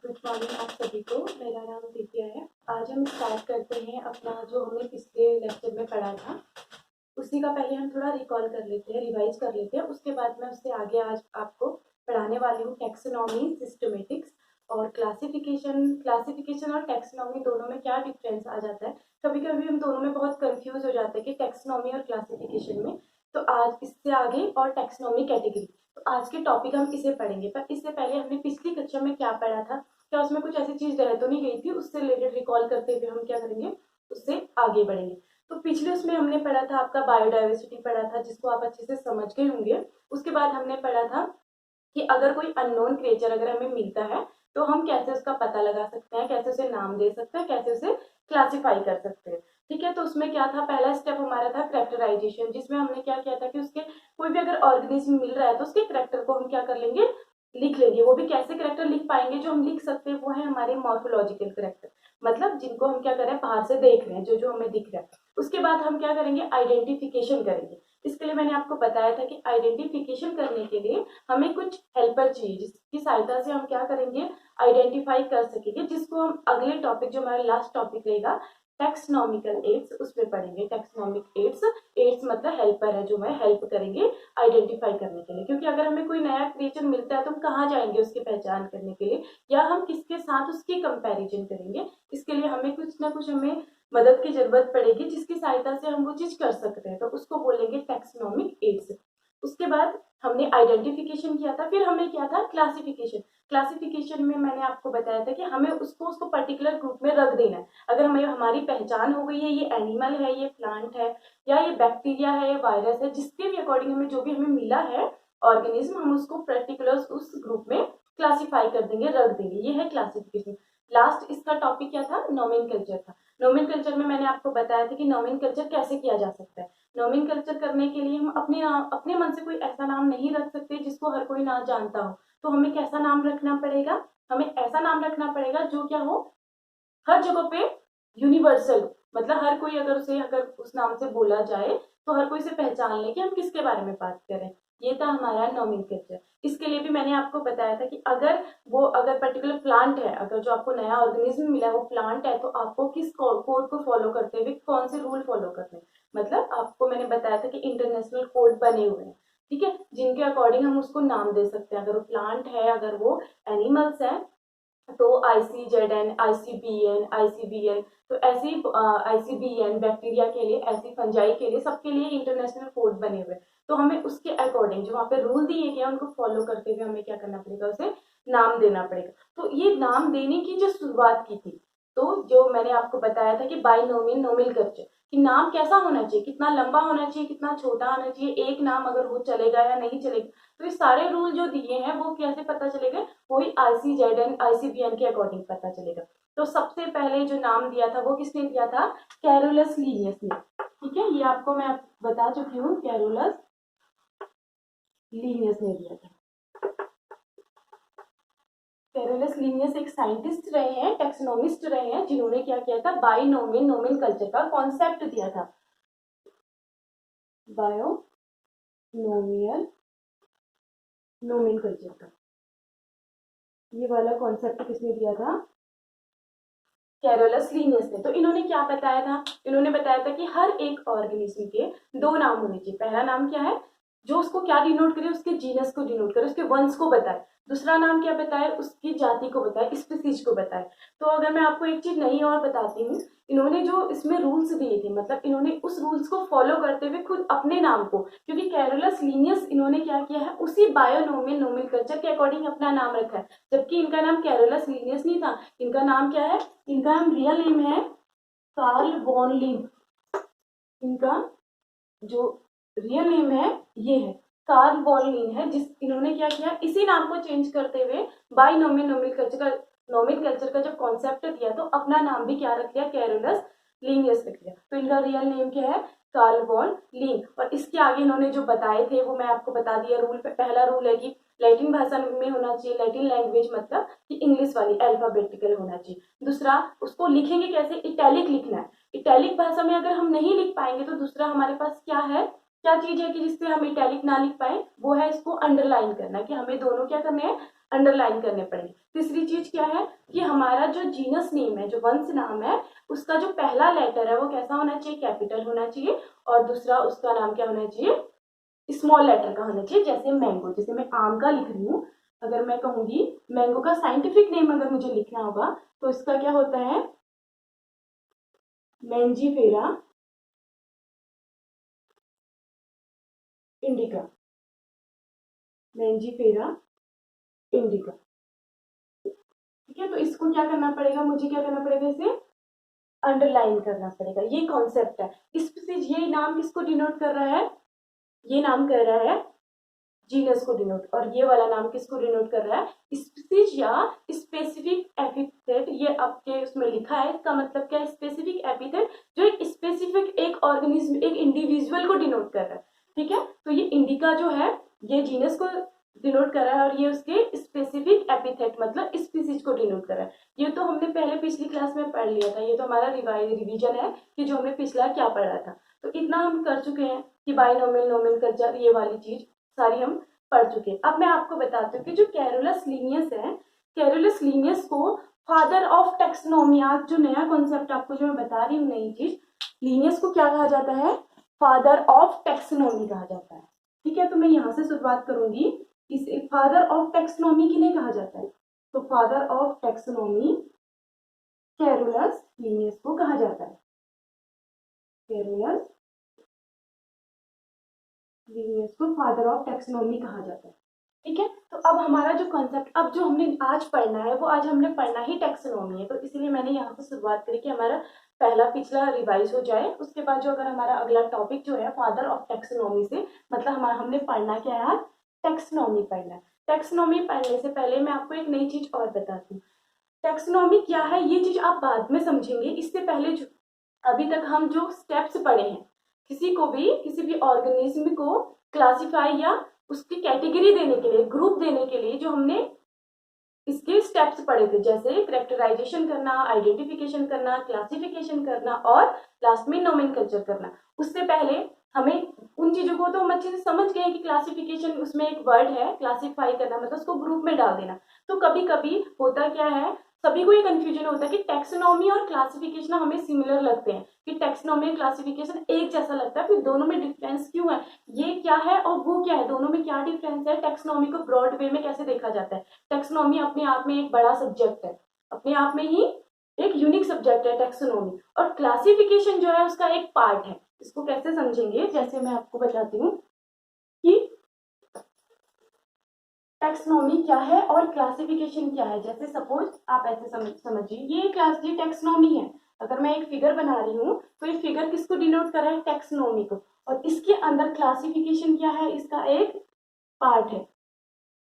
Good morning आप सभी को। मेरा नाम दिव्या है। आज हम स्टार्ट करते हैं अपना जो हमने पिछले लेक्चर में पढ़ा था उसी का पहले हम थोड़ा रिकॉल कर लेते हैं, रिवाइज कर लेते हैं। उसके बाद मैं उससे आगे आज आपको पढ़ाने वाली हूँ टैक्सोनॉमी, सिस्टमेटिक्स और क्लासिफिकेशन और टैक्सोनॉमी दोनों में क्या डिफरेंस आ जाता है। कभी कभी हम दोनों में बहुत कंफ्यूज हो जाते हैं कि टैक्सोनॉमी और क्लासिफिकेशन में। तो आज इससे आगे और टैक्सोनॉमी कैटेगरी, तो आज के टॉपिक हम इसे पढ़ेंगे। पर इससे पहले हमने पिछली कक्षा में क्या पढ़ा था, क्या उसमें कुछ ऐसी चीज रह तो नहीं गई थी, उससे रिलेटेड रिकॉल करते हुए हम क्या करेंगे, उससे आगे बढ़ेंगे। तो पिछले उसमें हमने पढ़ा था आपका बायोडाइवर्सिटी पढ़ा था, जिसको आप अच्छे से समझ गए होंगे। उसके बाद हमने पढ़ा था कि अगर कोई अननोन क्रिएचर अगर हमें मिलता है तो हम कैसे उसका पता लगा सकते हैं, कैसे उसे नाम दे सकते हैं, कैसे उसे क्लासिफाई कर सकते हैं। ठीक है, तो उसमें क्या था, पहला स्टेप हमारा था कैरेक्टराइजेशन, जिसमें हमने क्या किया था कि उसके कोई भी अगर ऑर्गेनिज्म मिल रहा है तो उसके कैरेक्टर को हम क्या कर लेंगे, लिख लेंगे। वो भी कैसे कैरेक्टर लिख पाएंगे, जो हम लिख सकते हैं वो है हमारे मॉर्फोलॉजिकल कैरेक्टर, मतलब जिनको हम क्या कर रहे हैं, बाहर से देख रहे हैं, जो जो हमें दिख रहा है। उसके बाद हम क्या करेंगे, आइडेंटिफिकेशन करेंगे। इसके लिए मैंने आपको बताया था कि आइडेंटिफिकेशन करने के लिए हमें कुछ हेल्पर चाहिए, जिसकी सहायता से हम क्या करेंगे, आइडेंटिफाई कर सकेंगे, जिसको हम अगले टॉपिक, जो हमारा लास्ट टॉपिक रहेगा टैक्सोनॉमिकल एड्स, उसमें पढ़ेंगे। टैक्सोनॉमिक एड्स मतलब हेल्पर है, जो हमें हेल्प करेंगे आइडेंटिफाई करने के लिए। क्योंकि अगर हमें कोई नया क्रिएचर मिलता है तो हम कहाँ जाएंगे उसकी पहचान करने के लिए, या हम किसके साथ उसकी कंपैरिजन करेंगे। इसके लिए हमें कुछ ना कुछ हमें मदद की जरूरत पड़ेगी, जिसकी सहायता से हम वो चीज कर सकते हैं, तो उसको बोलेंगे टैक्सोनॉमिक एड्स। उसके बाद हमने आइडेंटिफिकेशन किया था, फिर हमने किया था क्लासिफिकेशन। क्लासिफिकेशन में मैंने आपको बताया था कि हमें उसको पर्टिकुलर ग्रुप में रख देना है। अगर हमें हमारी पहचान हो गई है, ये एनिमल है, ये प्लांट है, या ये बैक्टीरिया है, ये वायरस है, जिसके भी अकॉर्डिंग हमें जो भी हमें मिला है ऑर्गेनिज्म, हम उसको पर्टिकुलर उस ग्रुप में क्लासिफाई कर देंगे, रख देंगे। ये है क्लासिफिकेशन। लास्ट इसका टॉपिक क्या था, नोमेनकल्चर था। नोमेनकल्चर में मैंने आपको बताया था कि नोमेनकल्चर कैसे किया जा सकता है। नोमेनकल्चर करने के लिए हम अपने मन से कोई ऐसा नाम नहीं रख सकते जिसको हर कोई ना जानता हो। तो हमें कैसा नाम रखना पड़ेगा, हमें ऐसा नाम रखना पड़ेगा जो क्या हो, हर जगह पे यूनिवर्सल हो। मतलब हर कोई अगर उस नाम से बोला जाए तो हर कोई से पहचान ले कि हम किसके बारे में बात करें। ये था हमारा नोमेनक्लेचर। इसके लिए भी मैंने आपको बताया था कि अगर पर्टिकुलर प्लांट है, अगर जो आपको नया ऑर्गेनिज्म मिला है वो प्लांट है, तो आपको किस कोड को फॉलो करते हुए कौन से रूल फॉलो करने हैं। मतलब आपको मैंने बताया था कि इंटरनेशनल कोड बने हुए हैं, ठीक है, जिनके अकॉर्डिंग हम उसको नाम दे सकते हैं। अगर वो प्लांट है, अगर वो एनिमल्स है, तो ICZN, ICBN, तो ऐसी ICBN बैक्टीरिया के लिए, ऐसी फंजाई के लिए, सबके लिए इंटरनेशनल कोड बने हुए। तो हमें उसके अकॉर्डिंग जो वहाँ पे रूल दिए गए उनको फॉलो करते हुए हमें क्या करना पड़ेगा, उसे नाम देना पड़ेगा। तो ये नाम देने की जो शुरुआत की थी, तो जो मैंने आपको बताया था कि बाइनोमियल नोमेनक्लेचर, कि नाम कैसा होना चाहिए, कितना लंबा होना चाहिए, कितना छोटा होना चाहिए, एक नाम अगर वो चलेगा या नहीं चलेगा। तो ये सारे रूल जो दिए हैं वो कैसे पता चलेगा, वही ICZN, ICBN के अकॉर्डिंग पता चलेगा। तो सबसे पहले जो नाम दिया था वो किसने दिया था, कैरोलस लीनियस ने। ठीक है, ये आपको मैं बता चुकी हूँ, कैरोलस लीनियस ने दिया था। कैरोलस लीनियस एक साइंटिस्ट रहे हैं, टैक्सोनॉमिस्ट रहे हैं, जिन्होंने क्या किया था, बाइनोमियल नोमेनक्लेचर का कॉन्सेप्ट दिया था। बायोनोमियल नोमेनक्लेचर का ये वाला कॉन्सेप्ट किसने दिया था, कैरोलस लीनियस ने। तो इन्होंने क्या बताया था, इन्होंने बताया था कि हर एक ऑर्गेनिज्म के दो नाम होने चाहिए। पहला नाम क्या है, जो उसको क्या डिनोट करे, उसके जीनस को डिनोट करे, उसके वंश को बताए। दूसरा नाम क्या बताए, उसकी जाति को बताए, स्पीसीज को बताए। तो अगर मैं आपको एक चीज नई और बताती हूँ, इन्होंने जो इसमें रूल्स दिए थे, मतलब इन्होंने उस रूल्स को फॉलो करते हुए खुद अपने नाम को, क्योंकि कैरोलस लीनियस इन्होंने क्या किया है, उसी बायोनोमियल नोमेनक्लेचर के अकॉर्डिंग अपना नाम रखा है, जबकि इनका नाम कैरोलस लीनियस नहीं था। इनका नाम क्या है, इनका नाम रियल नेम है कार्ल वॉन लिन। इनका जो रियल नेम है ये है कार्ल वॉन लिन है, जिस इन्होंने क्या किया, इसी नाम को चेंज करते हुए बाइनोमियल नोमेनक्लेचर का जब कॉन्सेप्ट दिया तो अपना नाम भी क्या रख लिया, कैरोलस लीनियस रख लिया। तो इनका रियल नेम क्या है, कार्ल वॉन लिन। और इसके आगे इन्होंने जो बताए थे वो मैं आपको बता दिया। रूल पहला रूल है कि लैटिन भाषा में होना चाहिए, लैटिन लैंग्वेज मतलब कि इंग्लिश वाली अल्फाबेटिकल होना चाहिए। दूसरा, उसको लिखेंगे कैसे, इटैलिक लिखना है। इटैलिक भाषा में अगर हम नहीं लिख पाएंगे तो दूसरा हमारे पास क्या है, क्या चीज है कि जिससे हम इटैलिक ना लिख पाए, वो है इसको अंडरलाइन करना, कि हमें दोनों क्या करने हैं, अंडरलाइन करने पड़ेंगे। तीसरी चीज क्या है कि हमारा जो जीनस नेम है, जो वंश नाम है, उसका जो पहला लेटर है वो कैसा होना चाहिए, कैपिटल होना चाहिए, और दूसरा उसका नाम क्या होना चाहिए, स्मॉल लेटर का होना चाहिए। जैसे मैंगो, जैसे मैं आम का लिख रही हूँ, अगर मैं कहूंगी मैंगो का साइंटिफिक नेम अगर मुझे लिखना होगा तो इसका क्या होता है, मैंजीफेरा इंडिका, मैंजीफेरा इंडिका। ठीक है, तो इसको क्या करना पड़ेगा, मुझे क्या करना पड़ेगा, इसे अंडरलाइन करना पड़ेगा। ये कॉन्सेप्ट है। इससे ये नाम किसको डिनोट कर रहा है, ये नाम कर रहा है जीनस को डिनोट, और ये वाला नाम किसको डिनोट कर रहा है, स्पीसीज या स्पेसिफिक एपिथेट। ये आपके उसमें लिखा है, इसका मतलब क्या है, स्पेसिफिक एपिथेट जो एक स्पेसिफिक एक ऑर्गेनिज्म, एक इंडिविजुअल को डिनोट कर रहा है। ठीक है, तो ये इंडिका जो है ये जीनस को डिनोट कर रहा है, और ये उसके स्पेसिफिक एपिथेट मतलब स्पीसीज को डिनोट कर रहा है। ये तो हमने पहले पिछली क्लास में पढ़ लिया था, ये तो हमारा रिवीजन है कि जो हमने पिछला क्या पढ़ा था। तो इतना हम कर चुके हैं कि बाइनोमियल, नोमेनक्लेचर, ये वाली चीज सारी हम पढ़ चुके हैं। अब मैं आपको बताती हूँ कि जो कैरोलस लीनियस है, कैरोलस लीनियस को फादर ऑफ टेक्सोनॉमी, आज जो नया कॉन्सेप्ट आपको जो मैं बता रही हूँ, नई चीज, लीनियस को क्या कहा जाता है, फादर ऑफ टेक्सोनॉमी कहा जाता है। ठीक है, तो मैं यहाँ से शुरुआत करूंगी। इसे फादर ऑफ टेक्सोनॉमी किन्हें कहा जाता है, तो father of taxonomy Carolus Linnaeus को कहा जाता है, कैरोलस लीनियस को फादर ऑफ टेक्सोनॉमी कहा जाता है। ठीक है, तो अब हमारा जो कॉन्सेप्ट, अब जो हमने आज पढ़ना है वो आज हमने पढ़ना ही टेक्सोनॉमी है, तो इसलिए मैंने यहाँ से शुरुआत करी कि हमारा पहला पिछला रिवाइज हो जाए। उसके बाद जो अगर हमारा अगला टॉपिक जो है फादर ऑफ टेक्सोनॉमी से, मतलब हमारा हमने पढ़ना क्या है, टेक्सोनॉमी पढ़ना है। टेक्सोनॉमी पढ़ने से पहले मैं आपको एक नई चीज और बताती हूँ। टेक्सोनॉमी क्या है ये चीज आप बाद में समझेंगे, इससे पहले जो अभी तक हम जो स्टेप्स पढ़े हैं, किसी को भी, किसी भी ऑर्गेनिज्म को क्लासिफाई या उसकी कैटेगरी देने के लिए, ग्रुप देने के लिए जो हमने इसके स्टेप्स पढ़े थे, जैसे कैरेक्टराइजेशन करना, आइडेंटिफिकेशन करना, क्लासिफिकेशन करना और लास्ट में नोमेनक्लेचर करना। उससे पहले हमें उन चीजों को तो हम अच्छे से समझ गए कि क्लासिफिकेशन उसमें एक वर्ड है, क्लासिफाई करना मतलब उसको ग्रुप में डाल देना। तो कभी कभी होता क्या है, सभी को ये कंफ्यूजन होता है कि टेक्सोनॉमी और क्लासिफिकेशन हमें सिमिलर लगते हैं, कि टेक्सोनॉमी और क्लासिफिकेशन एक जैसा लगता है, फिर दोनों में डिफरेंस क्यों है, ये क्या है और वो क्या है, दोनों में क्या डिफरेंस है, टेक्सोनॉमी को ब्रॉड वे में कैसे देखा जाता है। टेक्सोनॉमी अपने आप में एक बड़ा सब्जेक्ट है, अपने आप में ही एक यूनिक सब्जेक्ट है टेक्सोनॉमी, और क्लासिफिकेशन जो है उसका एक पार्ट है। इसको कैसे समझेंगे, जैसे मैं आपको बताती हूँ कि टेक्सोनॉमी क्या है और क्लासिफिकेशन क्या है। जैसे सपोज आप ऐसे समझिए, ये क्लास, ये टेक्सोनॉमी है। अगर मैं एक फिगर बना रही हूँ तो ये फिगर किसको डिनोट कर रहा है, टेक्सोनॉमी को, और इसके अंदर क्लासिफिकेशन क्या है, इसका एक पार्ट है।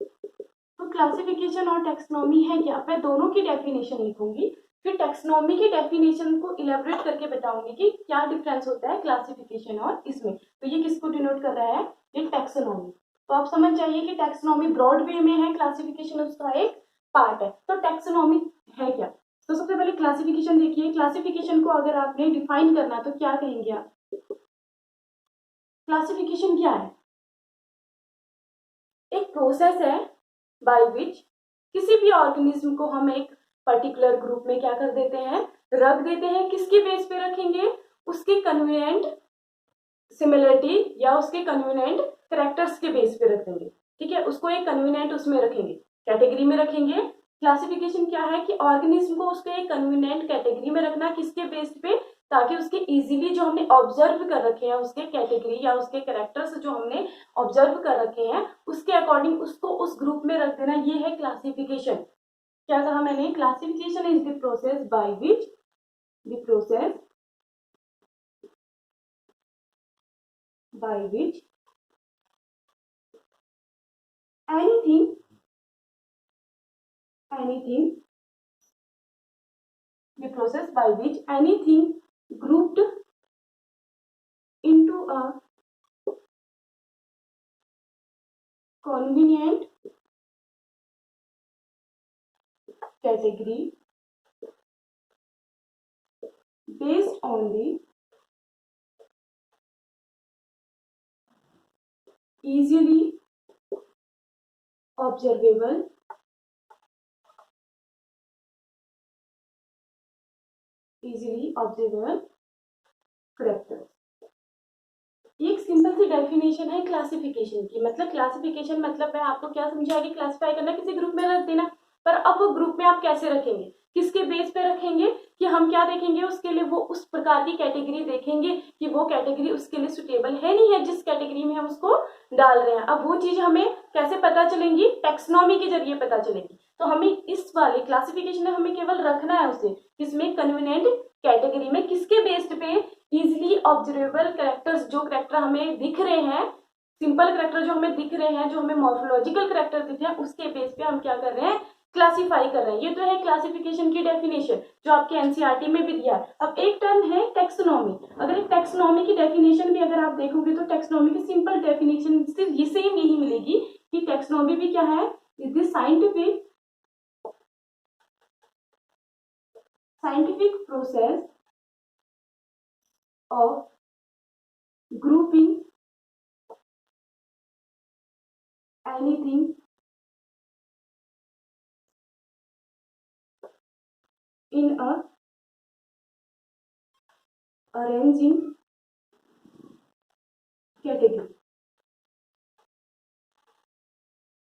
तो क्लासिफिकेशन और टेक्सोनॉमी है क्या, मैं दोनों की डेफिनेशन लिखूंगी, फिर टेक्सोनॉमी की डेफिनेशन को इलेबोरेट करके बताऊंगी कि क्या डिफरेंस होता है क्लासिफिकेशन और इसमें। तो ये किसको डिनोट कर रहा है, ये टेक्सोनॉमी। तो आप समझ जाइए कि टेक्सोनॉमी ब्रॉड वे में है, क्लासिफिकेशन उसका एक पार्ट है। तो टेक्सोनॉमी है क्या, तो सबसे पहले क्लासिफिकेशन देखिए। क्लासिफिकेशन को अगर आपने डिफाइन करना तो क्या कहेंगे आप, क्लासिफिकेशन क्या है, एक प्रोसेस है बाय विच किसी भी ऑर्गेनिज्म को हम एक पर्टिकुलर ग्रुप में क्या कर देते हैं, रख देते हैं। किसके बेस पे रखेंगे, उसके कन्वीनिएंट सिमिलरिटी या उसके कन्वीनिएंट कैरेक्टर्स के बेस पे रख देंगे। ठीक है, उसको एक कन्वीनिएंट उसमें रखेंगे, कैटेगरी में रखेंगे। क्लासिफिकेशन क्या है कि ऑर्गेनिज्म को उसके एक कन्वीनिएंट कैटेगरी में रखना, किसके बेस पे, ताकि उसके इजीली जो हमने ऑब्जर्व कर रखे हैं उसके कैटेगरी या उसके कैरेक्टर्स जो हमने ऑब्जर्व कर रखे हैं उसके अकॉर्डिंग उसको उस ग्रुप में रख देना, ये है क्लासिफिकेशन। क्या कहा मैंने, classification is the process by which, the process by which anything the process by which anything grouped into a convenient category based on the easily observable easily observable characters. एक simple सी definition है classification की। मतलब classification मतलब मैं आपको क्या समझाया कि क्लासिफाई करना, किसी ग्रुप में रख देना। पर अब वो ग्रुप में आप कैसे रखेंगे, किसके बेस पे रखेंगे, कि हम क्या देखेंगे उसके लिए, वो उस प्रकार की कैटेगरी देखेंगे कि वो कैटेगरी उसके लिए सुटेबल है नहीं है, जिस कैटेगरी में हम उसको डाल रहे हैं। अब वो चीज हमें कैसे पता चलेंगी, टैक्सोनॉमी के जरिए पता चलेगी। तो हमें इस वाले क्लासिफिकेशन में हमें केवल रखना है उसे, किसमें, कन्वीनिएंट कैटेगरी में। किसके बेस्ड पे, इजिली ऑब्जर्वेबल करेक्टर्स, जो करेक्टर हमें दिख रहे हैं, सिंपल करेक्टर जो हमें दिख रहे हैं, जो हमें मॉर्फोलॉजिकल करेक्टर दिख रहे हैं, उसके बेस पे हम क्या कर रहे हैं, क्लासिफाई कर रहे हैं। ये तो है क्लासिफिकेशन की डेफिनेशन जो आपके एनसीईआरटी में भी दिया है। अब एक टर्म है टैक्सोनॉमी। अगर एक टैक्सोनॉमी की डेफिनेशन भी अगर आप देखोगे तो टैक्सोनॉमी की सिंपल डेफिनेशन सिर्फ ये सेम यही मिलेगी कि टैक्सोनॉमी भी क्या है, is the scientific process of grouping anything in a arranging category।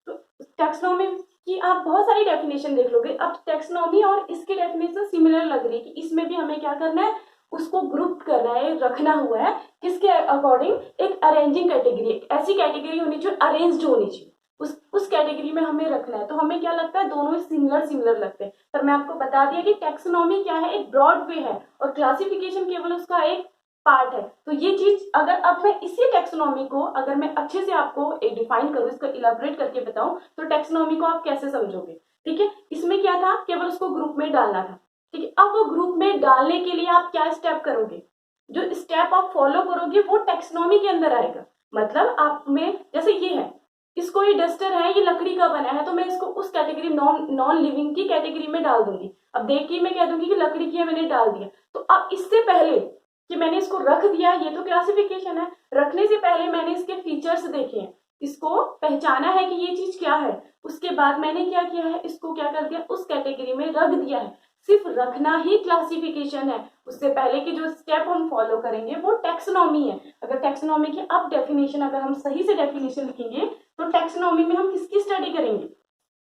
तो टैक्सोनॉमी की आप बहुत सारी डेफिनेशन देख लोगे। अब टैक्सोनॉमी और इसकी डेफिनेशन सिमिलर लग रही है कि इसमें भी हमें क्या करना है, उसको ग्रुप करना है, रखना हुआ है किसके अकॉर्डिंग, एक अरेंजिंग कैटेगरी, ऐसी कैटेगरी होनी चाहिए अरेंज्ड होनी चाहिए, उस कैटेगरी में हमें रखना है। तो हमें क्या लगता है, दोनों सिमिलर लगते हैं। पर मैं आपको बता दिया कि टैक्सोनॉमी क्या है, एक ब्रॉड वे है और क्लासिफिकेशन केवल उसका एक पार्ट है। तो ये चीज अगर अब मैं इसी टैक्सोनॉमी को अगर मैं अच्छे से आपको डिफाइन करूं, इसको इलाबोरेट करके बताऊं, तो टैक्सोनॉमी को आप कैसे समझोगे। ठीक है, इसमें क्या था, केवल उसको ग्रुप में डालना था। ठीक है, अब वो ग्रुप में डालने के लिए आप क्या स्टेप करोगे, जो स्टेप आप फॉलो करोगे वो टैक्सोनॉमी के अंदर आएगा। मतलब आप में जैसे ये है, इसको ये डस्टर है, ये लकड़ी का बना है, तो मैं इसको उस कैटेगरी नॉन लिविंग की कैटेगरी में डाल दूंगी। अब देखिए मैं कह दूंगी कि लकड़ी की है, मैंने डाल दिया। तो अब इससे पहले कि मैंने इसको रख दिया, ये तो क्लासिफिकेशन है, रखने से पहले मैंने इसके फीचर्स देखे हैं, इसको पहचाना है कि ये चीज क्या है, उसके बाद मैंने क्या किया है, इसको क्या कर दिया, उस कैटेगरी में रख दिया है। सिर्फ रखना ही क्लासिफिकेशन है, उससे पहले की जो स्टेप हम फॉलो करेंगे वो टैक्सोनॉमी है। अगर टैक्सोनॉमी की अब डेफिनेशन अगर हम सही से डेफिनेशन लिखेंगे तो टैक्सोनॉमी में हम किसकी स्टडी करेंगे,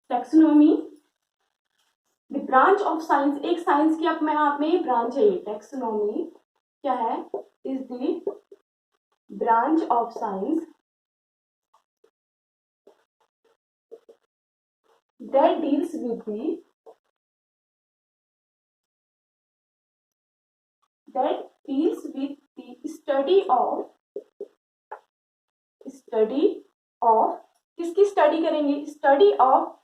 taxonomy the branch of science, एक साइंस की अपने आप में ही ब्रांच है। ये टैक्सोनॉमी क्या है, is the branch of science that deals with the study of किसकी स्टडी करेंगे, स्टडी ऑफ,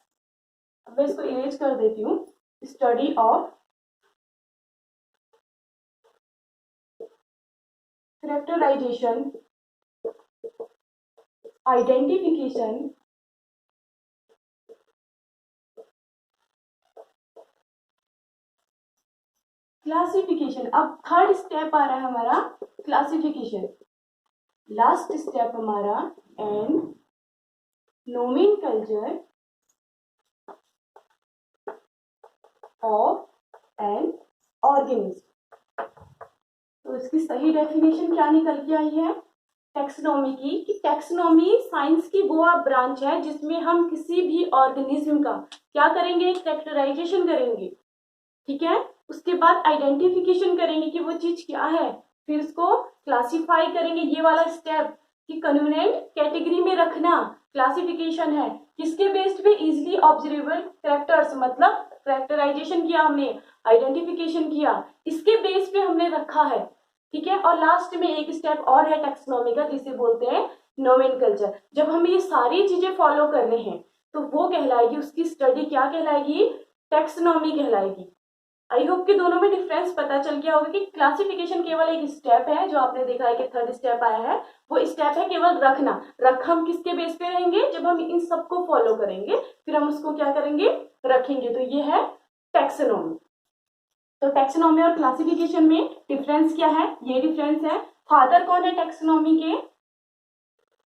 मैं इसको इरेज कर देती हूँ, study of characterisation, identification, classification. अब थर्ड स्टेप आ रहा है हमारा क्लासिफिकेशन, लास्ट स्टेप हमारा and nomenclature of an organism. तो इसकी सही डेफिनेशन क्या निकल के आई है टैक्सोनॉमी की, कि टैक्सोनॉमी साइंस की वो ब्रांच है जिसमें हम किसी भी ऑर्गेनिज्म का क्या करेंगे, कैरेक्टराइजेशन करेंगे। ठीक है, उसके बाद आइडेंटिफिकेशन करेंगे कि वो चीज क्या है, फिर उसको क्लासिफाई करेंगे, ये वाला स्टेप कि कन्वीनिएंट कैटेगरी में रखना क्लासिफिकेशन है। किसके बेस्ड पे, इजिली ऑब्जर्वेबल कैरेक्टर्स, मतलब कैरेक्टराइजेशन किया हमने, आइडेंटिफिकेशन किया, इसके बेस पे हमने रखा है। ठीक है, और लास्ट में एक स्टेप और है टैक्सोनॉमी का जिसे बोलते हैं नोमेनक्लेचर। जब हम ये सारी चीजें फॉलो कर रहे हैं तो वो कहलाएगी, उसकी स्टडी क्या कहलाएगी, टैक्सोनॉमी कहलाएगी। आई होप कि दोनों में डिफरेंस पता चल गया होगा कि क्लासिफिकेशन केवल एक स्टेप है, जो आपने देखा है कि थर्ड स्टेप आया है, वो स्टेप है केवल रखना। रख हम किसके बेस पे रहेंगे, जब हम इन सबको फॉलो करेंगे फिर हम उसको क्या करेंगे, रखेंगे। तो ये है टैक्सोनॉमी। तो टैक्सोनॉमी और क्लासिफिकेशन में डिफरेंस क्या है, ये डिफरेंस है। फादर कौन है टैक्सोनॉमी के,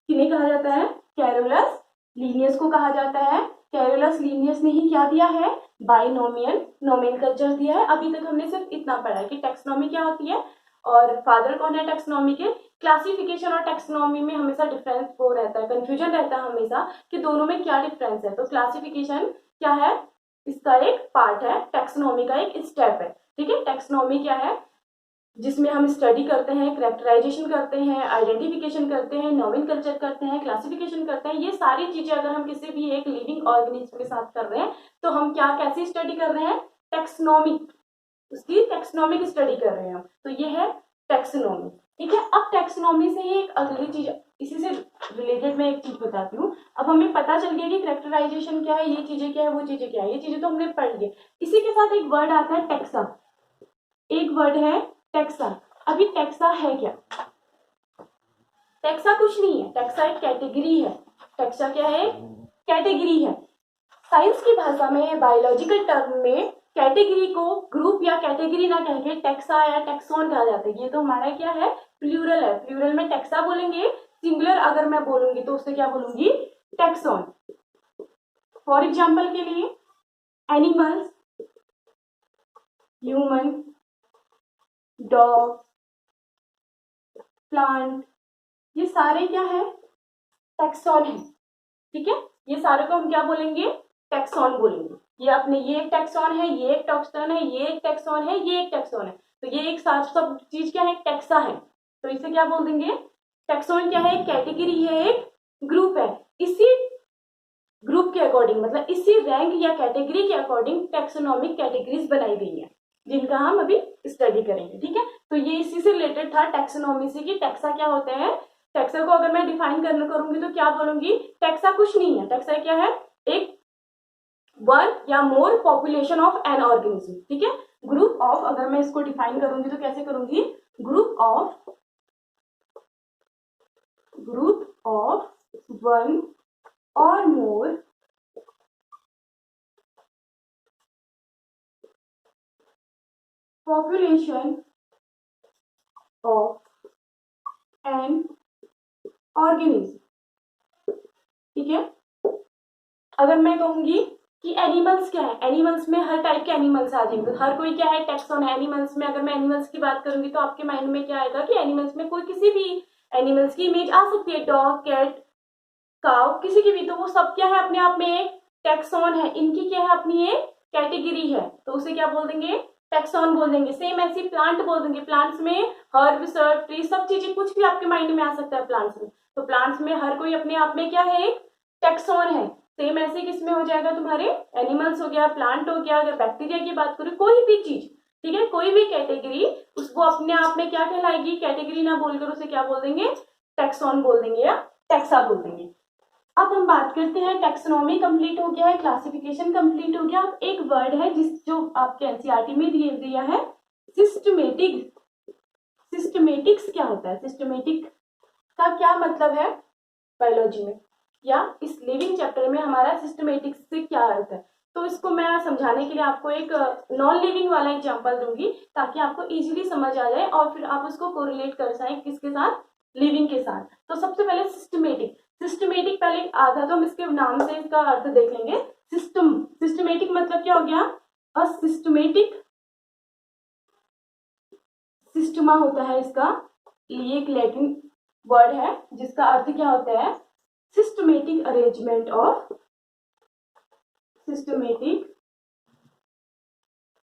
किन्हें कहा जाता है, कैरोलस लीनियस को कहा जाता है। कैरोलस लिनियस ने ही क्या दिया है, बाइनोमियल नोमेनक्लेचर दिया है। अभी तक हमने सिर्फ इतना पढ़ा है कि टैक्सोनॉमी क्या होती है और फादर कौन है टैक्सोनॉमी के। क्लासिफिकेशन और टैक्सोनॉमी में हमेशा डिफरेंस वो रहता है, कंफ्यूजन रहता है हमेशा कि दोनों में क्या डिफरेंस है। तो क्लासिफिकेशन क्या है, इसका एक पार्ट है, टैक्सोनॉमी का एक स्टेप है, ठीक है। टैक्सोनॉमी क्या है, जिसमें हम स्टडी करते हैं, कैरेक्टराइजेशन करते हैं, आइडेंटिफिकेशन करते हैं, नोमेनक्लेचर करते हैं, क्लासिफिकेशन करते हैं। ये सारी चीजें अगर हम किसी भी एक लिविंग ऑर्गेनिज्म के साथ कर रहे हैं तो हम क्या कैसी स्टडी कर रहे हैं, टैक्सोनॉमिक, उसकी टैक्सोनॉमिक स्टडी कर रहे हैं हम। तो ये है टैक्सोनॉमी, ठीक है। अब टैक्सोनॉमी से ही एक अगली चीज, इसी से रिलेटेड मैं एक चीज बताती हूँ। अब हमें पता चल गया कि कैरेक्टराइजेशन क्या है, ये चीजें क्या है, वो चीजें क्या है, ये चीजें तो हमने पढ़ ली। इसी के साथ एक वर्ड आता है टैक्सा, एक वर्ड है टैक्सा। अभी टैक्सा है क्या, टैक्सा कुछ नहीं है, टैक्सा एक कैटेगरी है। टैक्सा क्या है, कैटेगरी है। साइंस की भाषा में, बायोलॉजिकल टर्म में कैटेगरी को ग्रुप या कैटेगरी ना कह के टैक्सा या टैक्सॉन कहा जाता है। ये तो हमारा क्या है, प्लूरल है। प्लूरल में टैक्सा बोलेंगे, सिंगुलर अगर मैं बोलूंगी तो उससे क्या बोलूंगी, टैक्सॉन। फॉर एग्जाम्पल के लिए एनिमल्स, ह्यूमन, डॉग, प्लांट, ये सारे क्या है, टैक्सॉन है, ठीक है। ये सारे को हम क्या बोलेंगे, टैक्सॉन बोलेंगे। ये अपने, ये एक टैक्सॉन है, ये एक टैक्सॉन है, ये एक टैक्सॉन है, ये एक टैक्सॉन है। तो ये एक साथ सब चीज क्या है, टैक्सा है। तो इसे क्या बोल देंगे, टैक्सॉन क्या है, एक कैटेगरी है, एक ग्रुप है। इसी ग्रुप के अकॉर्डिंग, मतलब इसी रैंक या कैटेगरी के अकॉर्डिंग टैक्सोनॉमिक कैटेगरीज बनाई गई है, जिनका हम अभी स्टडी करेंगे, ठीक है। तो ये इसी से रिलेटेड था टैक्सोनॉमी से, कि टैक्सा क्या होते हैं। टैक्सा को अगर मैं डिफाइन करूंगी तो क्या बोलूंगी, टैक्सा कुछ नहीं है। टैक्सा क्या है, एक वन या more population of an organism, ठीक है। ग्रुप ऑफ, अगर मैं इसको डिफाइन करूंगी तो कैसे करूंगी, ग्रुप ऑफ वन और मोर population of an organism, ठीक है। अगर मैं कहूंगी कि एनिमल्स क्या है, एनिमल्स में हर टाइप के एनिमल्स आ जाएंगे, हर कोई क्या है, टैक्सॉन है। एनिमल्स में अगर मैं एनिमल्स की बात करूंगी तो आपके माइंड में क्या आएगा कि एनिमल्स में कोई किसी भी एनिमल्स की इमेज आ सकती है, डॉग, कैट, काउ, किसी की भी। तो वो सब क्या है, अपने आप में एक टैक्सॉन है, इनकी क्या है, अपनी एक कैटेगरी है। तो उसे क्या बोल देंगे, टैक्सॉन बोल देंगे। सेम ऐसी प्लांट बोल देंगे, प्लांट्स में हर्ब, सर्ब, ट्री, सब चीजें, कुछ भी आपके माइंड में आ सकता है प्लांट्स में। तो प्लांट्स में हर कोई अपने आप में क्या है, एक टैक्सॉन है। सेम ऐसे किसमें हो जाएगा, तुम्हारे एनिमल्स हो गया, प्लांट हो गया, अगर बैक्टीरिया की बात करूं, कोई भी चीज, ठीक है, कोई भी कैटेगरी, उसको अपने आप में क्या कहलाएगी, कैटेगरी ना बोलकर उसे क्या बोल देंगे, टैक्सॉन बोल देंगे या टैक्सा बोल देंगे। अब हम बात करते हैं, टैक्सोनॉमी कंप्लीट हो गया है, क्लासिफिकेशन कंप्लीट हो गया। अब एक वर्ड है जो आपके एनसीईआरटी में दिया है, सिस्टमेटिक। सिस्टमेटिक्स क्या होता है, सिस्टमेटिक का क्या मतलब है बायोलॉजी में, या इस लिविंग चैप्टर में हमारा सिस्टमेटिक्स से क्या अर्थ है। तो इसको मैं समझाने के लिए आपको एक नॉन लिविंग वाला एग्जांपल दूंगी, ताकि आपको इजीली समझ आ जाए और फिर आप उसको कोरिलेट कर सकें किसके साथ, लिविंग के साथ। तो सबसे पहले सिस्टमेटिक, सिस्टमेटिक पहले आधा तो हम इसके नाम से इसका अर्थ देख लेंगे। सिस्टम, सिस्टमेटिक मतलब क्या हो गया, अ सिस्टमेटिक, सिस्टमा होता है इसका, ये एक लैटिन वर्ड है जिसका अर्थ क्या होता है, systematic arrangement of, systematic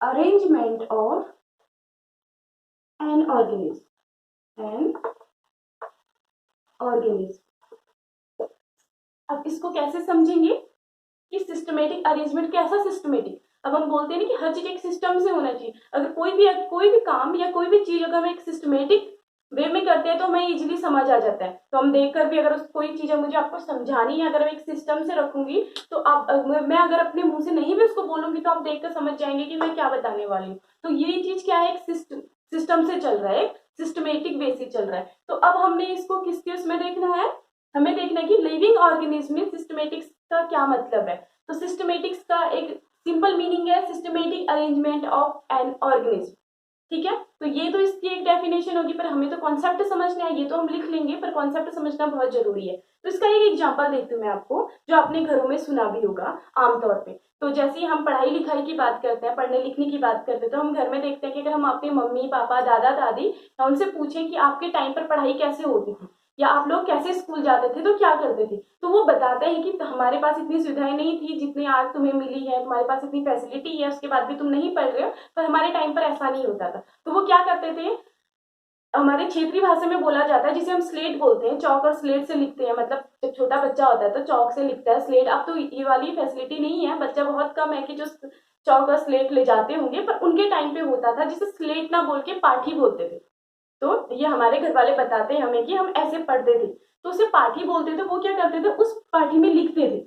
arrangement of an organism, an organism. अब इसको कैसे समझेंगे कि सिस्टमेटिक अरेंजमेंट कैसा सिस्टमेटिक। अब हम बोलते हैं ना कि हर चीज एक सिस्टम से होना चाहिए। अगर कोई भी काम या कोई भी चीज अगर हम एक सिस्टमेटिक वे में करते हैं तो हमें इजीली समझ आ जाता है। तो हम देखकर भी अगर कोई चीज मुझे आपको समझानी है, अगर मैं एक सिस्टम से रखूंगी तो आप, मैं अगर अपने मुंह से नहीं भी उसको बोलूंगी तो आप देखकर समझ जाएंगे कि मैं क्या बताने वाली हूँ। तो ये चीज क्या है, एक सिस्टम से चल रहा है, सिस्टमेटिक वे से चल रहा है। तो अब हमने इसको किसके उसमें देखना है, हमें देखना है कि लिविंग ऑर्गेनिज्म में सिस्टमेटिक्स का क्या मतलब है। तो सिस्टमेटिक्स का एक सिंपल मीनिंग है, systematic arrangement of an organism, ठीक है। तो ये तो इसकी एक डेफिनेशन होगी, पर हमें तो कॉन्सेप्ट समझना है। ये तो हम लिख लेंगे पर कॉन्सेप्ट समझना बहुत जरूरी है। तो इसका एक एग्जांपल देती हूँ मैं आपको, जो आपने घरों में सुना भी होगा आमतौर पे। तो जैसे ही हम पढ़ाई लिखाई की बात करते हैं, पढ़ने लिखने की बात करते हैं, तो हम घर में देखते हैं कि अगर हम अपने मम्मी पापा दादा दादी या उनसे पूछें कि आपके टाइम पर पढ़ाई कैसे होती थी या आप लोग कैसे स्कूल जाते थे तो क्या करते थे, तो वो बताते हैं कि हमारे पास इतनी सुविधाएं नहीं थी जितनी आज तुम्हें मिली है, तुम्हारे पास इतनी फैसिलिटी है, उसके बाद भी तुम नहीं पढ़ रहे हो, पर हमारे टाइम पर ऐसा नहीं होता था। तो वो क्या करते थे, हमारे क्षेत्रीय भाषा में बोला जाता है जिसे हम स्लेट बोलते हैं, चौक और स्लेट से लिखते हैं, मतलब जब छोटा बच्चा होता है तो चौक से लिखता है, स्लेट। अब तो ये वाली फैसिलिटी नहीं है, बच्चा बहुत कम है कि जो चौक और स्लेट ले जाते होंगे, पर उनके टाइम पे होता था जिसे स्लेट ना बोल के पाठी बोलते थे। तो ये हमारे घर वाले बताते हैं हमें कि हम ऐसे पढ़ते थे, तो उसे पाठी बोलते थे। वो क्या करते थे, उस पाठी में लिखते थे।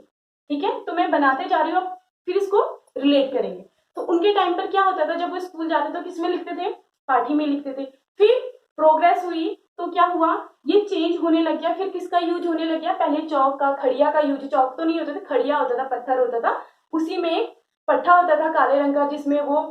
ठीक है, तो मैं बनाते जा रही हूँ, फिर इसको रिलेट करेंगे। तो उनके टाइम पर क्या होता था, जब वो स्कूल जाते तो किस में लिखते थे, पाठी में लिखते थे। फिर प्रोग्रेस हुई तो क्या हुआ, ये चेंज होने लग गया। फिर किसका यूज होने लग गया, पहले चौक का, खड़िया का यूज, चौक तो नहीं होता था, खड़िया होता था, पत्थर होता था, उसी में एक पट्टा होता था काले रंग का, जिसमें वो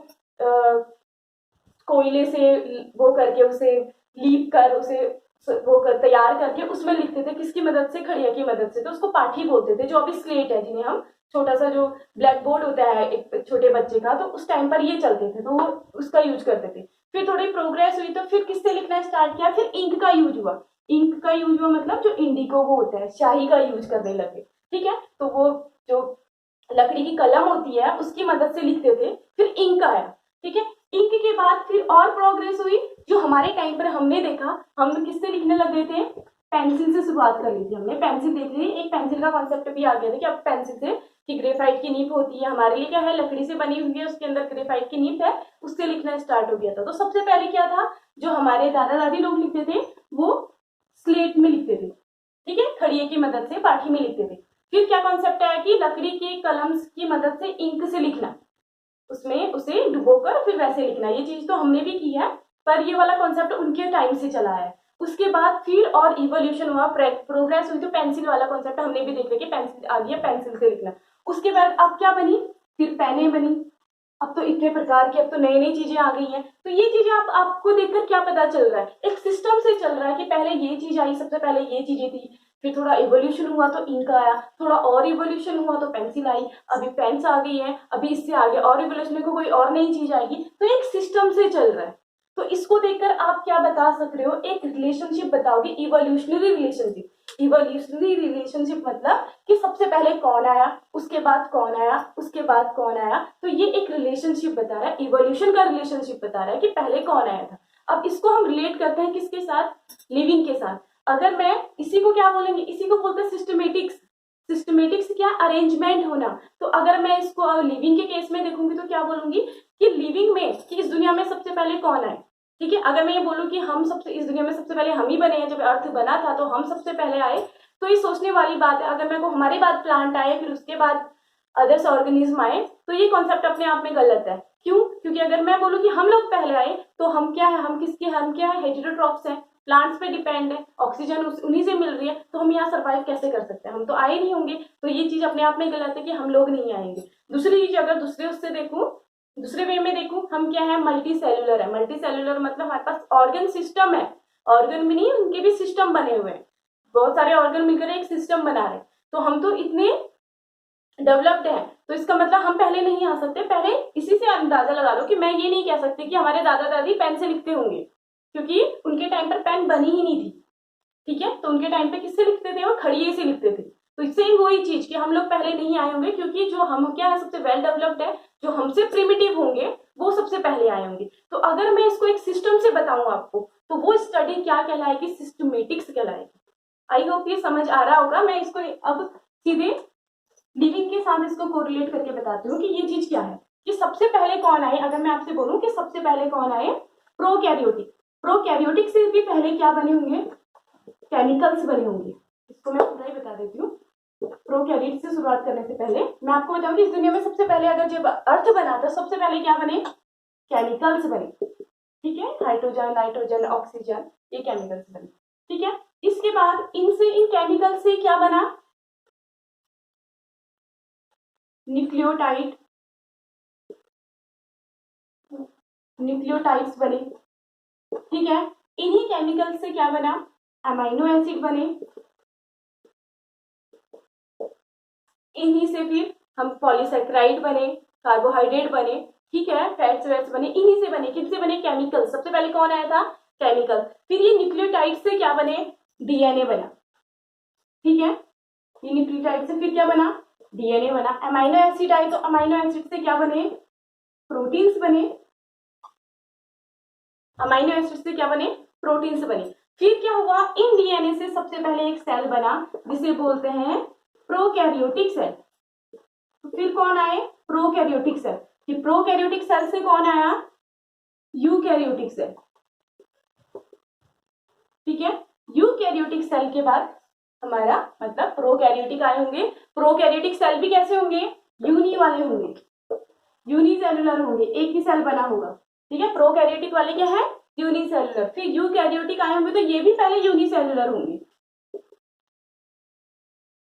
कोयले से वो करके उसे लीप कर उसे वो कर तैयार करके उसमें लिखते थे, किसकी मदद से, खड़िया की मदद से। तो उसको पाठी बोलते थे। जो अभी स्लेट है, जिन्हें हम छोटा सा जो ब्लैक बोर्ड होता है एक छोटे बच्चे का, तो उस टाइम पर ये चलते थे, तो वो उसका यूज करते थे। फिर थोड़ी प्रोग्रेस हुई तो फिर किससे लिखना स्टार्ट किया, फिर इंक का यूज हुआ। इंक का यूज हुआ मतलब जो इंडिको वो होता है, स्याही का यूज करने लगे। ठीक है, तो वो जो लकड़ी की कलम होती है उसकी मदद से लिखते थे। फिर इंक आया। ठीक है, इंक के बाद फिर और प्रोग्रेस हुई। जो हमारे टाइम पर हमने देखा, हम किससे लिखने लग गए थे, पेंसिल से शुरुआत कर ली थी हमने। पेंसिल देख ली, एक पेंसिल का कॉन्सेप्ट भी आ गया था कि अब पेंसिल से, कि ग्रेफाइट की नीब होती है हमारे लिए, क्या है, लकड़ी से बनी हुई है, उसके अंदर ग्रेफाइट की नीब है, उससे लिखना स्टार्ट हो गया था। तो सबसे पहले क्या था, जो हमारे दादा दादी लोग लिखते थे वो स्लेट में लिखते थे। ठीक है, खड़िए की मदद से पाठी में लिखते थे। फिर क्या कॉन्सेप्ट आया कि लकड़ी की कलम की मदद से इंक से लिखना, उसमें उसे डुबोकर फिर वैसे लिखना। ये चीज तो हमने भी की है, पर ये वाला कॉन्सेप्ट उनके टाइम से चला है। उसके बाद फिर और इवोल्यूशन हुआ, प्रोग्रेस हुई, तो पेंसिल वाला कॉन्सेप्ट हमने भी देख लिया कि पेंसिल आ गया, पेंसिल से लिखना। उसके बाद अब क्या बनी, फिर पेने बनी। अब तो इतने प्रकार की, अब तो नई नई चीजें आ गई हैं। तो ये चीजें आपको देखकर क्या पता चल रहा है, एक सिस्टम से चल रहा है कि पहले ये चीज आई, सबसे पहले ये चीजें थी, फिर थोड़ा इवोल्यूशन हुआ तो इंक आया, थोड़ा और इवोल्यूशन हुआ तो पेंसिल आई, अभी पेन्स आ गई है, अभी इससे आगे और इवोल्यूशन को कोई और नई चीज आएगी। तो एक सिस्टम से चल रहा है। तो इसको देखकर आप क्या बता सक रहे हो, एक रिलेशनशिप बताओगे, इवोल्यूशनरी रिलेशनशिप। इवोल्यूशनरी रिलेशनशिप मतलब कि सबसे पहले कौन आया, उसके बाद कौन आया, उसके बाद कौन आया। तो ये एक रिलेशनशिप बता रहा है, इवोल्यूशन का रिलेशनशिप बता रहा है कि पहले कौन आया था। अब इसको हम रिलेट करते हैं किसके साथ, लिविंग के साथ। अगर मैं इसी को क्या बोलेंगे, इसी को बोलते हैं सिस्टमेटिक्स। सिस्टमेटिक्स क्या, अरेंजमेंट होना। तो अगर मैं इसको लिविंग के केस में देखूंगी तो क्या बोलूंगी कि लिविंग में, कि इस दुनिया में सबसे पहले कौन आए। ठीक है, अगर मैं ये बोलूं कि हम सबसे, इस दुनिया में सबसे पहले हम ही बने हैं, जब अर्थ बना था तो हम सबसे पहले आए, तो ये सोचने वाली बात है। अगर मेरे को हमारे बाद प्लांट आए, फिर उसके बाद अदर्स ऑर्गेनिज्म आए, तो ये कॉन्सेप्ट अपने आप में गलत है। क्यों, क्योंकि अगर मैं बोलूं कि हम लोग पहले आए, तो हम क्या है, हम किसके, हम क्या है, हेटेरोट्रॉप्स हैं, प्लांट्स पे डिपेंड है, ऑक्सीजन उन्हीं से मिल रही है, तो हम यहाँ सर्वाइव कैसे कर सकते हैं, हम तो आए नहीं होंगे। तो ये चीज अपने आप में गलत है कि हम लोग नहीं आएंगे। दूसरी चीज, अगर दूसरे उससे देखूं, दूसरे वे में देखूं, हम क्या है, मल्टी सेलुलर है। मल्टी सेलुलर मतलब हमारे पास ऑर्गन सिस्टम है, ऑर्गन भी नहीं, उनके भी सिस्टम बने हुए हैं, बहुत सारे ऑर्गन मिलकर एक सिस्टम बना रहे हैं। तो हम तो इतने डेवलप्ड है, तो इसका मतलब हम पहले नहीं आ सकते। पहले इसी से अंदाजा लगा लो कि मैं ये नहीं कह सकती कि हमारे दादा दादी पेन से लिखते होंगे, क्योंकि उनके टाइम पर पेन बनी ही नहीं थी। ठीक है, तो उनके टाइम पे किससे लिखते थे, वो खड़िए से लिखते थे। तो इससे ही वही चीज कि हम लोग पहले नहीं आए होंगे, क्योंकि जो हम क्या है, सबसे वेल डेवलप्ड है, जो हमसे प्रिमिटिव होंगे वो सबसे पहले आए होंगे। तो अगर मैं इसको एक सिस्टम से बताऊं आपको, तो वो स्टडी क्या कहलाएगी, सिस्टमेटिक्स कहलाएगी। आई होप ये समझ आ रहा होगा। मैं इसको अब सीधे लिविंग के साथ इसको कोरिलेट करके बताती हूँ कि ये चीज क्या है, कि सबसे पहले कौन आए। अगर मैं आपसे बोलूं कि सबसे पहले कौन आए, प्रोकैरियोटिक। प्रोकैरियोटिक से भी पहले क्या बने होंगे, केमिकल्स बने होंगे। इसको मैं पूरा ही बता देती हूँ। प्रोकैरियोट से शुरुआत करने से पहले मैं आपको बताऊंगी, इस दुनिया में सबसे पहले अगर जब अर्थ बना था, सबसे पहले क्या बने, केमिकल्स बने। ठीक है, हाइड्रोजन, नाइट्रोजन, ऑक्सीजन, ये केमिकल्स बने। ठीक है, इसके बाद इनसे, इन केमिकल से क्या बना, न्यूक्लियोटाइड, न्यूक्लियोटाइड्स बने। ठीक है, इन्हीं केमिकल से क्या बना, अमाइनो एसिड बने। इन्हीं से फिर हम पॉलीसेक्राइड बने, कार्बोहाइड्रेट बने, ठीक है, फैट्स वैट्स बने, इन्हीं से बने। किनसे बने? केमिकल। सबसे पहले कौन आया था? केमिकल। फिर ये न्यूक्लियोटाइड से क्या बने? डीएनए बना, ठीक है। ये न्यूक्लियोटाइड से फिर क्या बना? डीएनए बना। अमाइनो एसिड आए तो अमाइनो एसिड से क्या बने? प्रोटीन्स बने। अमाइनो एसिड से क्या बने? प्रोटीन्स बने। फिर क्या हुआ? इन डीएनए से सबसे पहले एक सेल बना जिसे बोलते हैं प्रोकैरियोटिक सेल। तो फिर कौन आए? Prokaryotic cell. फिर प्रोकैरियोटिक सेल से कौन आया? यूकैरियोटिक सेल, ठीक है। यूकैरियोटिक सेल के बाद हमारा मतलब प्रोकैरियोटिक आए होंगे। प्रोकैरियोटिक सेल भी कैसे होंगे? यूनी वाले होंगे, यूनिसेलुलर होंगे, एक ही सेल बना होगा, ठीक है। प्रोकैरियोटिक वाले क्या है? यूनिसेलुलर। फिर यूकैरियोटिक आए होंगे तो ये भी पहले यूनिसेलुलर होंगे,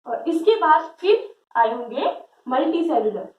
और इसके बाद फिर आए होंगे मल्टीसेलुलर।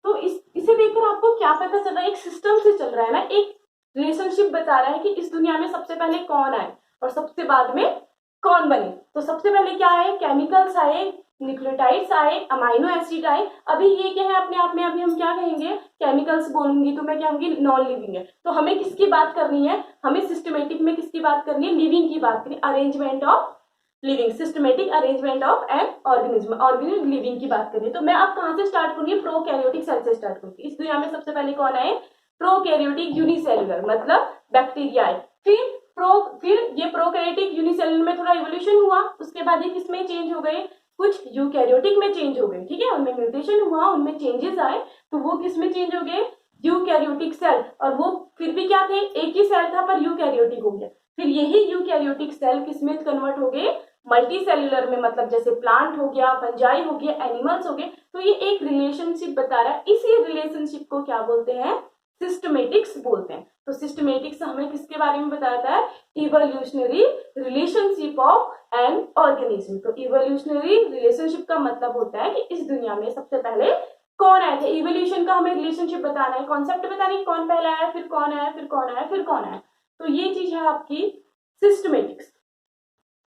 तो इसे देखकर आपको क्या पता चल रहा है? एक सिस्टम से चल रहा है ना, एक रिलेशनशिप बता रहा है कि इस दुनिया में सबसे पहले कौन आए और सबसे बाद में कौन बने। तो सबसे पहले क्या आए? केमिकल्स आए, न्यूक्लियोटाइड्स आए, अमाइनो एसिड आए। अभी ये क्या है अपने आप में? अभी हम क्या कहेंगे? केमिकल्स बोलूंगी तो मैं क्या कहूंगी? नॉन लिविंग है। तो हमें किसकी बात करनी है? हमें सिस्टमेटिक में किसकी बात करनी है? लिविंग की बात करनी, arrangement of living, systematic arrangement of an organism, organism living की बात करें तो मैं अब कहां से स्टार्ट करूंगी? प्रोकैरियोटिक सेल से स्टार्ट करूंगी। इस दुनिया में सबसे पहले कौन आए? प्रोकैरियोटिक यूनिसेलुलर, मतलब बैक्टीरिया आए। फिर ये प्रोकैरियोटिक यूनिसेलुलर में थोड़ा इवोल्यूशन हुआ, उसके बाद ये किसमें चेंज हो गए? कुछ यूकैरियोटिक में चेंज हो गए, ठीक है, उनमें म्यूटेशन हुआ, उनमें चेंजेस आए, तो वो किसमें चेंज हो गए? Eukaryotic cell. और वो फिर भी क्या थे? एक ही सेल था पर यूकैरियोटिक हो गया। फिर यही यूकैरियोटिक सेल किसमें कन्वर्ट हो गए? मल्टी सेल्यूलर में, मतलब जैसे प्लांट हो गया, फंजाई हो गया, एनिमल्स हो गए। तो ये एक रिलेशनशिप बता रहा है। इसी रिलेशनशिप को क्या बोलते हैं? सिस्टमेटिक्स बोलते हैं। तो सिस्टमेटिक्स हमें किसके बारे में बताता है? Evolutionary relationship of an organism. तो इवोल्यूशनरी रिलेशनशिप का मतलब होता है कि इस दुनिया में सबसे पहले कौन आए थे। इवोल्यूशन का हमें रिलेशनशिप बताना है, कॉन्सेप्ट बताना है, कौन पहला आया, फिर कौन आया, फिर कौन आया, फिर कौन आया। तो ये चीज है आपकी सिस्टमेटिक्स।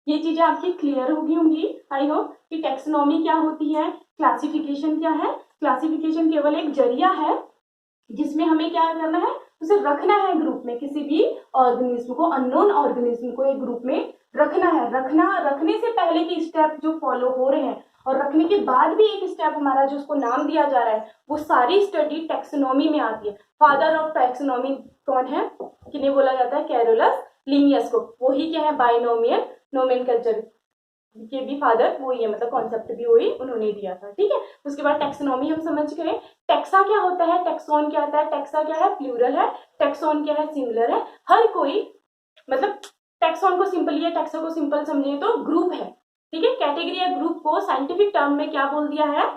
ये चीजें आपकी क्लियर होंगी आई होप कि टेक्सोनॉमी क्या होती है, क्लासिफिकेशन क्या है। क्लासिफिकेशन केवल एक जरिया है जिसमें हमें क्या करना है? उसे रखना है ग्रुप में। किसी भी ऑर्गेनिज्म को, अननोन ऑर्गेनिज्म को एक ग्रुप में रखना है। रखने से पहले की स्टेप जो फॉलो हो रहे हैं और रखने के बाद भी एक स्टेप हमारा जो उसको नाम दिया जा रहा है, वो सारी स्टडी टेक्सोनॉमी में आती है। फादर ऑफ टेक्सोनॉमी कौन है? किन्हें बोला जाता है? कैरोलस लिनियस को। वही क्या है? बाइनोमियल नोमेनक्लेचर के भी फादर वही है, मतलब कॉन्सेप्ट भी वही उन्होंने दिया था, ठीक है। उसके बाद टेक्सोनॉमी हम समझ गए। टेक्सा क्या होता है? टेक्सोन क्या होता है? टेक्सा क्या है? प्लूरल है। टेक्सोन क्या है? सिंगुलर है। हर कोई मतलब टेक्सोन को सिंपल या टेक्सा को सिंपल समझे तो ग्रुप है, ठीक है। कैटेगरी या ग्रुप को साइंटिफिक टर्म में क्या बोल दिया है?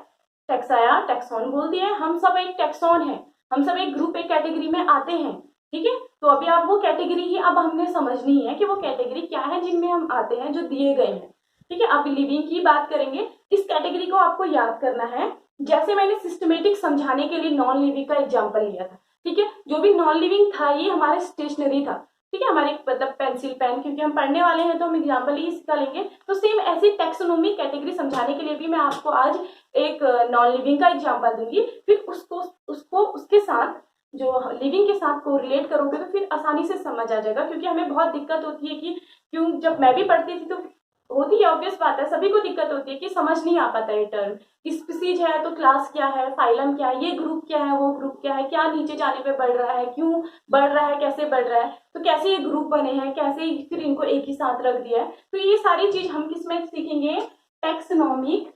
टेक्सा या टेक्सोन बोल दिया है। हम सब एक टेक्सोन है, हम सब एक ग्रुप, एक कैटेगरी में आते हैं, ठीक है। तो अभी आप वो कैटेगरी ही अब हमने समझनी है कि वो कैटेगरी क्या है जिनमें हम आते हैं, जो दिए गए हैं, ठीक है। अब लिविंग की बात करेंगे। इस कैटेगरी को आपको याद करना है। जैसे मैंने सिस्टमेटिक समझाने के लिए नॉन लिविंग का एग्जांपल लिया था, ठीक है। जो भी नॉन लिविंग था ये हमारे स्टेशनरी था, ठीक है, हमारे मतलब पेंसिल पेन, क्योंकि हम पढ़ने वाले हैं तो हम एग्जाम्पल ही इसका लेंगे। तो सेम ऐसी टेक्सोनोमी कैटेगरी समझाने के लिए भी मैं आपको आज एक नॉन लिविंग का एग्जाम्पल दूंगी। फिर उसको उसके साथ जो लिविंग के साथ को रिलेट करोगे तो फिर आसानी से समझ आ जाएगा। क्योंकि हमें बहुत दिक्कत होती है कि क्यों, जब मैं भी पढ़ती थी तो होती है, ऑब्वियस बात है, सभी को दिक्कत होती है कि समझ नहीं आ पाता है टर्म। स्पीसीज है तो क्लास क्या है, फाइलम क्या है, ये ग्रुप क्या है, वो ग्रुप क्या है, क्या नीचे जाने पे बढ़ रहा है, क्यों बढ़ रहा है, कैसे बढ़ रहा है, तो कैसे ये ग्रुप बने हैं, कैसे फिर इनको एक ही साथ रख दिया है। तो ये सारी चीज हम किसमें सीखेंगे? Taxonomic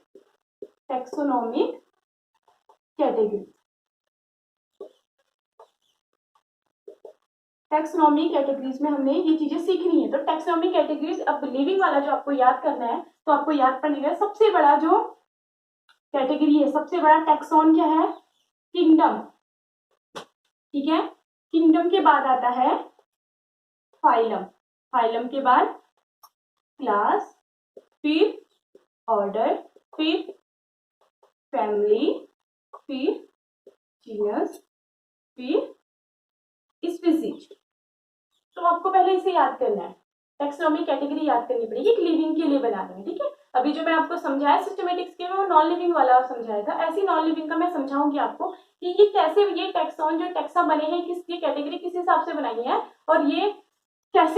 category. टेक्सोनॉमी कैटेगरीज में हमने ये चीजें सीखनी है। तो टेक्सोनॉमी कैटेगरीज, अब लिविंग वाला जो आपको याद करना है तो आपको याद पड़ेगा सबसे बड़ा जो कैटेगरी है, सबसे बड़ा टेक्सोन क्या है? किंगडम, ठीक है। किंगडम के बाद आता है फाइलम, फाइलम के बाद क्लास, फिर ऑर्डर, फिर फैमिली, फिर जीनस, फिर स्पीसीज। तो आपको पहले इसे याद करना है, टेक्सोनॉमी कैटेगरी याद करनी पड़ेगी, लिविंग के लिए बना रहे हैं, ठीक है। अभी जो मैं आपको समझाया सिस्टमेटिक्स के में वो नॉन लिविंग वाला समझाया था, ऐसी नॉन लिविंग का मैं समझाऊंगी आपको कि ये कैसे ये टैक्सॉन जो टैक्सा बने हैं, किसकी कैटेगरी किस हिसाब से बनाई है और ये कैसे